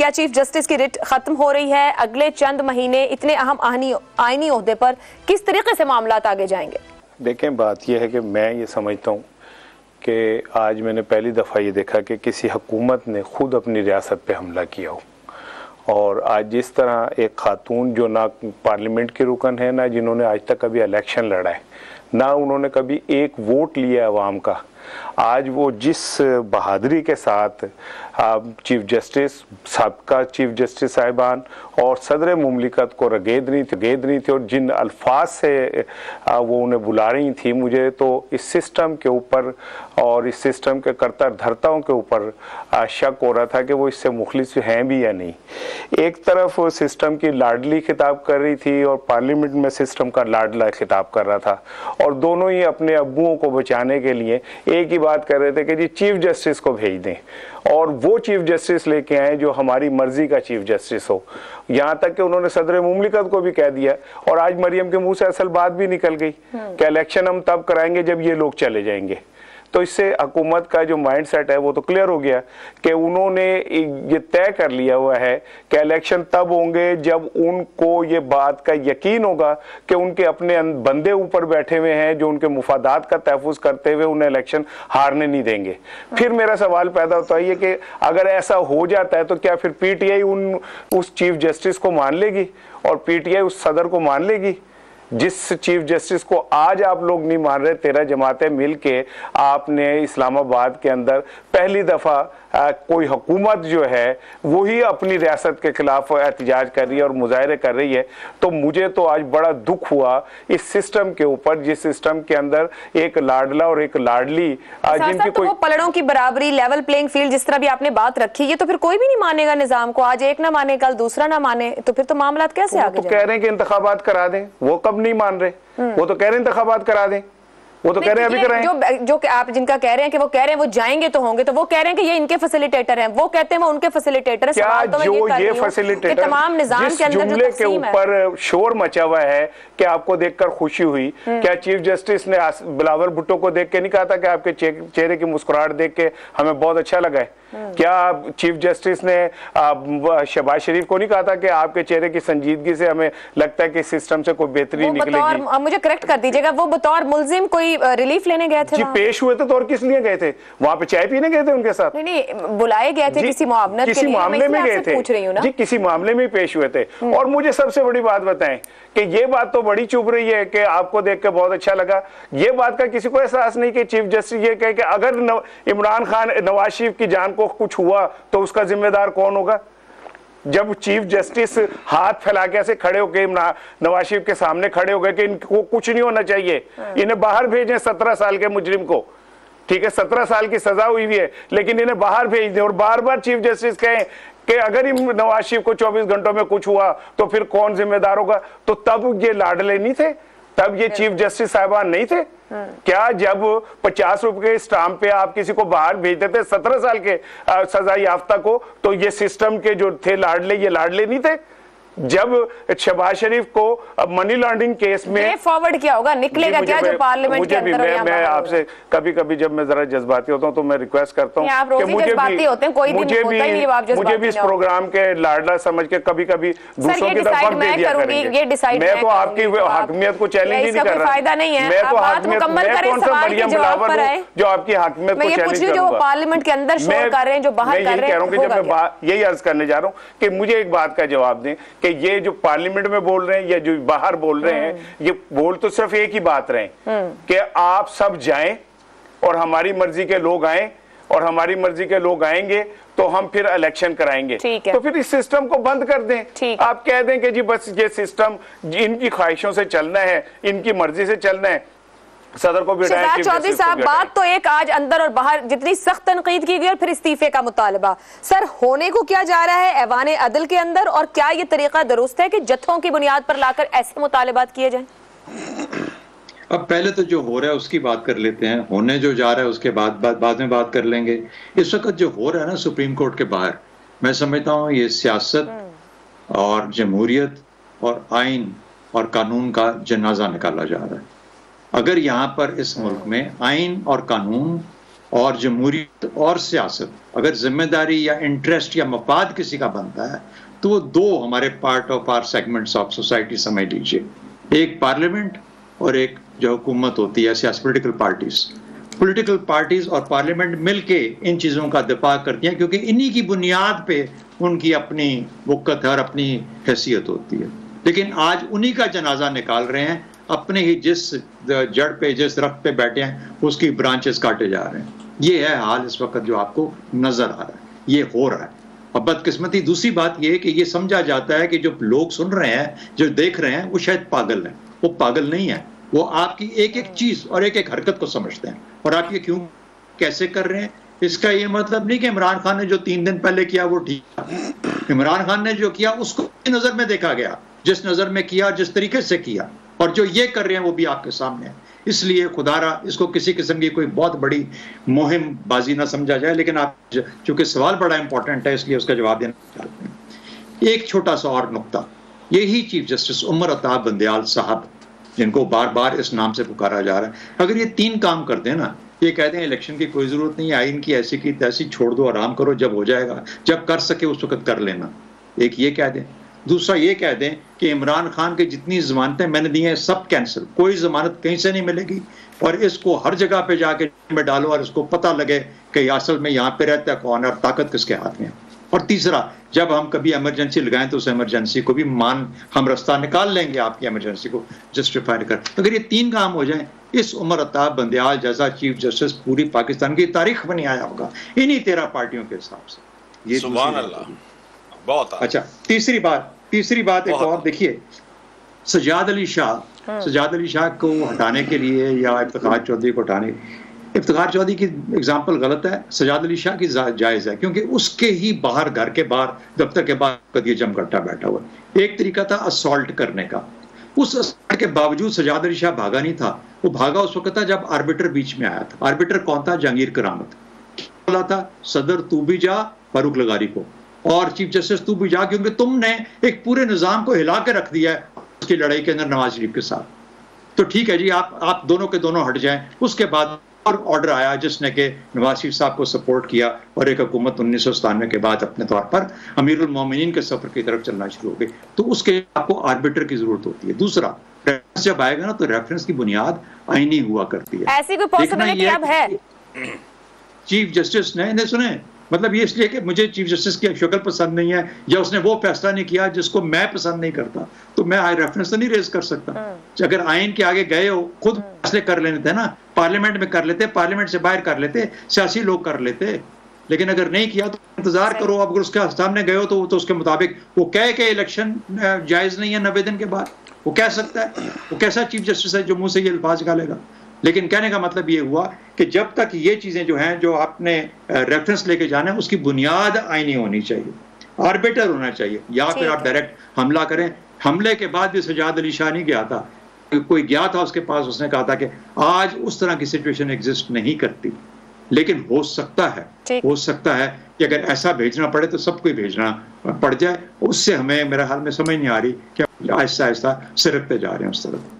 क्या chief justice की writ खत्म हो रही है? अगले चंद महीने इतने अहम आईनी ओहदे पर किस तरीके से मामलात आगे जाएंगे? देखें, बात यह है कि मैं ये समझता हूँ कि आज मैंने पहली दफ़ा ये देखा कि किसी हुकूमत ने खुद अपनी रियासत पे हमला किया हो। और आज जिस तरह एक खातून जो ना पार्लियामेंट की रुकन है, ना जिन्होंने आज तक कभी इलेक्शन लड़ा है, ना उन्होंने कभी एक वोट लिया अवाम का, आज वो जिस बहादुरी के साथ चीफ जस्टिस, साबका चीफ जस्टिस साहिबान और सदर मुमलिकत को रगेद रही थी और जिन अल्फाज से वो उन्हें बुला रही थी, मुझे तो इस सिस्टम के ऊपर और इस सिस्टम के कर्ता धर्ताओं के ऊपर शक हो रहा था कि वो इससे मुखलिस हैं भी या नहीं। एक तरफ सिस्टम की लाडली खिताब कर रही थी और पार्लियामेंट में सिस्टम का लाडला खिताब कर रहा था, और दोनों ही अपने अब्बुओं को बचाने के लिए एक ही बात कर रहे थे कि जी चीफ जस्टिस को भेज दें, और वो चीफ जस्टिस लेके आए जो हमारी मर्जी का चीफ जस्टिस हो। यहाँ तक कि उन्होंने सदर मुमलिकत को भी कह दिया, और आज मरियम के मुंह से असल बात भी निकल गई कि इलेक्शन हम तब कराएंगे जब ये लोग चले जाएंगे। तो इससे हुकूमत का जो माइंड सेट है वो तो क्लियर हो गया कि उन्होंने ये तय कर लिया हुआ है कि इलेक्शन तब होंगे जब उनको ये बात का यकीन होगा कि उनके अपने बंदे ऊपर बैठे हुए हैं जो उनके मुफादात का तहफ़्फ़ुज़ करते हुए उन्हें इलेक्शन हारने नहीं देंगे। फिर मेरा सवाल पैदा होता है कि अगर ऐसा हो जाता है तो क्या फिर पीटीआई उस चीफ जस्टिस को मान लेगी और पीटीआई उस सदर को मान लेगी? जिस चीफ जस्टिस को आज आप लोग नहीं मान रहे, 13 जमातें मिलके आपने इस्लामाबाद के अंदर पहली दफा कोई हुकूमत जो है वही अपनी रियासत के खिलाफ एहतजाज कर रही है और मुजाहरे कर रही है। तो मुझे तो आज बड़ा दुख हुआ इस सिस्टम के ऊपर, जिस सिस्टम के अंदर एक लाडला और एक लाडली जिनकी कोई पलड़ों की बराबरी, लेवल प्लेइंग फील्ड जिस तरह भी आपने बात रखी, ये तो फिर कोई भी नहीं मानेगा निजाम को। आज एक ना माने, कल दूसरा ना माने, तो फिर तो मामला कैसे आगे? तो कह रहे हैं कि इंतखाबात करा दें, वो कब नहीं मान रहे, वो तो कह रहे हैं इंतखाबात करा दें, वो तो कह रहे हैं अभी कराएं। जो आप जिनका कह रहे हैं कि वो कह रहे हैं वो जाएंगे तो होंगे, तो वो कह रहे हैं कि ये इनके फैसिलिटेटर हैं, वो कहते हैं वो उनके फैसिलिटेटर हैं। क्या जो ये फैसिलिटेटर तमाम निजाम के अंदर जुमले के ऊपर शोर मचा हुआ है कि आपको देखकर खुशी हुई, क्या चीफ जस्टिस ने बिलावल भुट्टो को देख के नहीं कहा था कि आपके चेहरे की मुस्कुराहट देख के हमें बहुत अच्छा लगा है? क्या चीफ जस्टिस ने शहबाज शरीफ को नहीं कहा था कि आपके चेहरे की संजीदगी से हमें लगता है कि सिस्टम से कोई बेहतरी निकलेगी? मुझे करेक्ट कर दीजिएगा, वो बतौर मुल्जिम कोई रिलीफ लेने गए थे? जी पेश हुए थे, तो और किस लिए गए थे? वहां पे चाय पीने गए थे उनके साथ? नहीं, बुलाए गए थे किसी मुआवनत के लिए, किसी मामले में गए थे जी, किसी मामले में पेश हुए थे। और मुझे सबसे बड़ी बात बताएं कि ये बात तो बड़ी चुभ रही है कि आपको देख के बहुत अच्छा लगा, ये बात का किसी को एहसास नहीं कि चीफ जस्टिस ये कहे कि अगर इमरान खान, नवाज शरीफ की जान को कुछ हुआ तो उसका जिम्मेदार कौन होगा? जब चीफ जस्टिस हाथ फैला के ऐसे खड़े होके नवाज शरीफ के सामने खड़े हो गए कि इनको कुछ नहीं होना चाहिए, इन्हें बाहर भेजें 17 साल के मुजरिम को, ठीक है 17 साल की सजा हुई है, लेकिन इन्हें बाहर भेज दें, और बार बार चीफ जस्टिस कहें कि अगर नवाज शरीफ को 24 घंटों में कुछ हुआ तो फिर कौन जिम्मेदार होगा? तो तब ये लाडले नहीं थे, तब ये चीफ जस्टिस साहिबान नहीं थे क्या? जब 50 रुपए के स्टाम्प पे आप किसी को बाहर भेज देते 17 साल के सजा याफ्ता को, तो ये सिस्टम के जो थे लाडले, ये लाडले नहीं थे? जब शहबाज शरीफ को मनी लॉन्ड्रिंग केस में फॉरवर्ड किया होगा, निकलेगा क्या जो पार्लियामेंट के अंदर? मैं आपसे कभी कभी जब मैं जरा जज्बाती होता हूँ तो मैं रिक्वेस्ट करता हूँ कि मुझे भी इस प्रोग्राम के लाडला समझ के कभी कभी दूसरों की तरफ दे दिया करेंगे। मैं तो आपकी हकमियत को चैलेंज ही नहीं कर रहा, मैं तो हकमियत मरियम बिलावल हूँ जो आपकी हकमियत को चैलेंज करूंगा। पार्लियामेंट के अंदर शोर कर रहे हैं, जो बाहर कर रहे हैं, जब मैं यही अर्ज करने जा रहा हूँ कि मुझे एक बात का जवाब दें कि ये जो पार्लियामेंट में बोल रहे हैं या जो बाहर बोल रहे हैं, ये बोल तो सिर्फ एक ही बात रहे कि आप सब जाएं और हमारी मर्जी के लोग आएं, और हमारी मर्जी के लोग आएंगे तो हम फिर इलेक्शन कराएंगे। तो फिर इस सिस्टम को बंद कर दें। आप कह दें कि जी बस ये सिस्टम इनकी ख्वाहिशों से चलना है, इनकी मर्जी से चलना है। सदर को भी चौधरी साहब, बात तो एक आज अंदर और बाहर जितनी सख्त तनकीद की गई और फिर इस्तीफे का मुतालबा, सर होने को क्या जा रहा है ऐवान अदल के अंदर, और क्या ये तरीका दुरुस्त है कि जत्थों की बुनियाद पर लाकर ऐसे मुतालबात किए जाएं? अब पहले तो जो हो रहा है उसकी बात कर लेते हैं, होने जो जा रहा है उसके बाद में बात कर लेंगे। इस वक्त जो हो रहा है ना सुप्रीम कोर्ट के बाहर, मैं समझता हूँ ये सियासत और जमहूरियत और आइन और कानून का जनाजा निकाला जा रहा है। अगर यहाँ पर इस मुल्क में आइन और कानून और जमहूरियत और सियासत अगर जिम्मेदारी या इंटरेस्ट या मफाद किसी का बनता है तो वो दो हमारे part of or segments of society समझ लीजिए, एक पार्लियामेंट और एक जो हुकूमत होती है सियासी पॉलिटिकल पार्टीज और पार्लियामेंट मिलके इन चीज़ों का दिफा करती हैं क्योंकि इन्हीं की बुनियाद पे उनकी अपनी वक़्त और अपनी हैसियत होती है। लेकिन आज उन्हीं का जनाजा निकाल रहे हैं, अपने ही जिस जड़ पे जिस दरख्त पे बैठे हैं उसकी ब्रांचेस काटे जा रहे हैं। ये है हाल इस वक्त जो आपको नजर आ रहा है, ये हो रहा है। अब बदकिस्मती दूसरी बात ये है कि ये समझा जाता है कि जो लोग सुन रहे हैं, जो देख रहे हैं, वो शायद पागल हैं। वो पागल नहीं है, वो आपकी एक एक चीज और एक एक हरकत को समझते हैं और आप ये क्यों कैसे कर रहे हैं। इसका ये मतलब नहीं कि इमरान खान ने जो 3 दिन पहले किया वो ठीक था। इमरान खान ने जो किया उसको नजर में देखा गया, जिस नजर में किया, जिस तरीके से किया, और जो ये कर रहे हैं वो भी आपके सामने है। इसलिए खुदारा इसको किसी किस्म की कोई बहुत बड़ी मुहिम बाजी ना समझा जाए, लेकिन आप चूंकि सवाल बड़ा इंपॉर्टेंट है इसलिए उसका जवाब देना चाहते हैं। एक छोटा सा और नुक्ता, यही चीफ जस्टिस उमर अताब बंदयाल साहब जिनको बार बार इस नाम से पुकारा जा रहा है, अगर ये 3 काम करते हैं ना, ये कहते हैं इलेक्शन की कोई जरूरत नहीं है, आइन की ऐसी की तैसी, छोड़ दो, आराम करो, जब हो जाएगा, जब कर सके उस वक्त कर लेना, एक ये कह दें। दूसरा ये कह दें कि इमरान खान की जितनी जमानतें मैंने दी हैं सब कैंसिल, कोई जमानत कहीं से नहीं मिलेगी और इसको हर जगह पे जाके में डालो और इसको पता लगे कि असल में यहाँ पे रहता है कौन और ताकत किसके हाथ में है। और तीसरा, जब हम कभी इमरजेंसी लगाएं तो उस इमरजेंसी को भी हम रास्ता निकाल लेंगे आपकी इमरजेंसी को जस्टिफाई कर। अगर ये 3 काम हो जाएं, इस उमर अताब बंदयाल जैसा चीफ जस्टिस पूरी पाकिस्तान की तारीख में नहीं आया होगा इन्हीं 13 पार्टियों के हिसाब से। ये सुभान अल्लाह, बहुत अच्छा। तीसरी बात एक और देखिए, सजाद अली शाह को हटाने के लिए या इफ्तिखार चौधरी को हटाने, इफ्तिखार चौधरी की एग्जाम्पल गलत है, सजाद अली शाह की जायज है क्योंकि उसके ही बाहर, घर के बाहर, दफ्तर के बाहर ये जमघटा बैठा हुआ। एक तरीका था असॉल्ट करने का, उस असॉल्ट के बावजूद सजाद अली शाह भागा नहीं था। वो भागा उस वक्त था जब आर्बिटर बीच में आया था। आर्बिटर कौन था? जहांगीर करामत। बोला था सदर तू भी जा फारूक लगारी को, और चीफ जस्टिस तू भी जा, क्योंकि तुमने एक पूरे निजाम को हिला के रख दिया है उसकी लड़ाई के अंदर नवाज शरीफ के साथ। तो ठीक है जी, आप दोनों के दोनों हट जाएं। उसके बाद और ऑर्डर आया जिसने कि नवाज शरीफ साहब को सपोर्ट किया और एक हुकूमत 1997 के बाद अपने तौर पर अमीरुल मोमिनीन के सफर की तरफ चलना शुरू हो गई। तो उसके आपको आर्बिटर की जरूरत होती है। दूसरा, रेफरेंस जब आएगा ना तो रेफरेंस की बुनियाद आईनी हुआ करती है। ऐसी कोई पॉसिबिलिटी अब है? चीफ जस्टिस ने सुने, मतलब ये इसलिए कि मुझे चीफ जस्टिस की शक्ल पसंद नहीं है या उसने वो फैसला नहीं किया जिसको मैं पसंद नहीं करता, तो मैं रेफरेंस तो नहीं रेज कर सकता। अगर आइन के आगे गए हो, खुद फैसले कर लेते थे ना, पार्लियामेंट में कर लेते, पार्लियामेंट से बाहर कर लेते, सियासी लोग कर लेते। लेकिन अगर नहीं किया तो इंतजार करो। अब अगर उसके सामने गए हो तो उसके मुताबिक वो कहे कि इलेक्शन जायज नहीं है 90 दिन के बाद, वो कह सकता है। वो कैसा चीफ जस्टिस है जो मुंह से ये अल्फाज निकालेगा? लेकिन कहने का मतलब ये हुआ कि जब तक ये चीजें जो हैं, जो आपने रेफरेंस लेके जाना है, उसकी बुनियाद आईनी होनी चाहिए, आर्बिटर होना चाहिए, या फिर आप डायरेक्ट हमला करें। हमले के बाद भी सजाद अली शाह नहीं गया था, कोई गया था उसके पास, उसने कहा था कि आज उस तरह की सिचुएशन एग्जिस्ट नहीं करती, लेकिन हो सकता है कि अगर ऐसा भेजना पड़े तो सबको ही भेजना पड़ जाए। उससे हमें, मेरे हाल में समझ नहीं आ रही कि आहिस्ता आहिस्ता सिरकते जा रहे हैं उस तरफ।